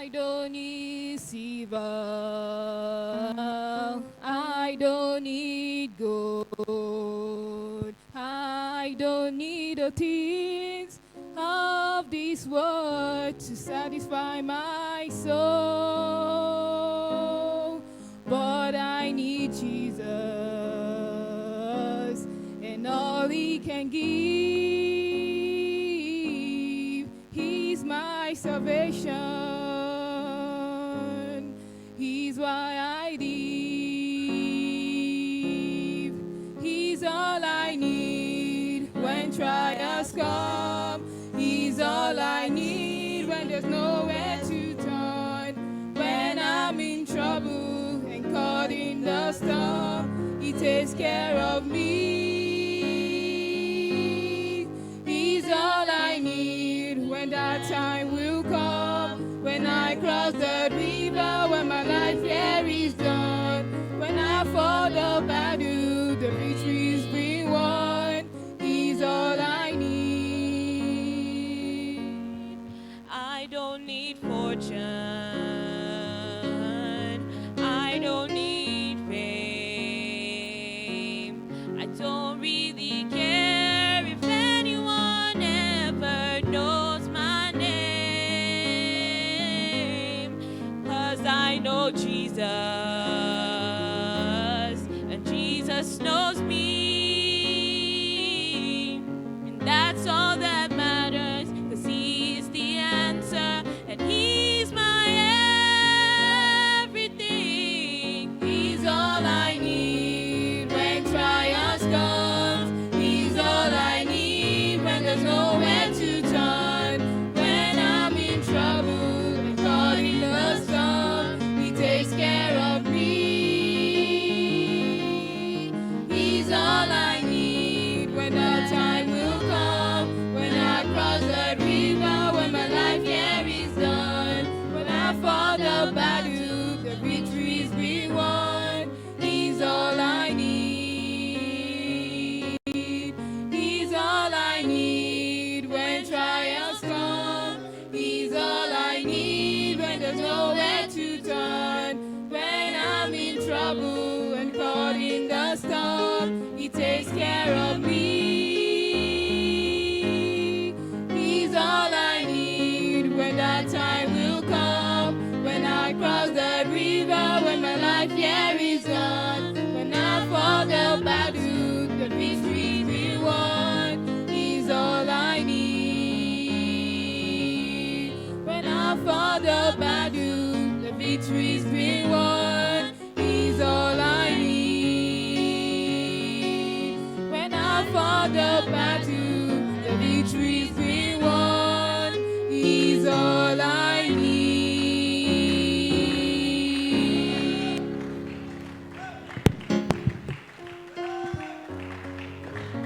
I don't need silver, I don't need gold, I don't need the things of this world to satisfy my soul. But I need Jesus and all He can give. He's my salvation. He's why I live. He's all I need when trials come. He's all I need when there's nowhere to turn. When I'm in trouble and caught in the storm, He takes care of me. He's all I need when that time will come. When I cross the river, when my life here is done. When I fought the battle, the victory's been won. He's all I need. I don't need fortune. I don't need fame. I don't really care if anyone ever knows my name. 'Cause I know Jesus, and Jesus knows me. And that's all that matters, 'cause He is the answer, and He's my everything. He's all I need when trials come. He's all I need when there's nowhere to turn. When I'm in trouble and caught in the storm, He takes care of me. He's all I need when the time will come. When I cross the river, when my life here is done. When I fought the battle, the victory's been won. He's all I need. He's all I need when trials come. He's all I need when there's nowhere to turn. When I'm in trouble and caught in the storm, He takes care of me. He's all I need when that time will come. When I cross the river, when my life here is done. When I fought the battle, the victory we won. He's all I need. When I fought the battle, the victory's been won. He's all I need. When I fought the battle,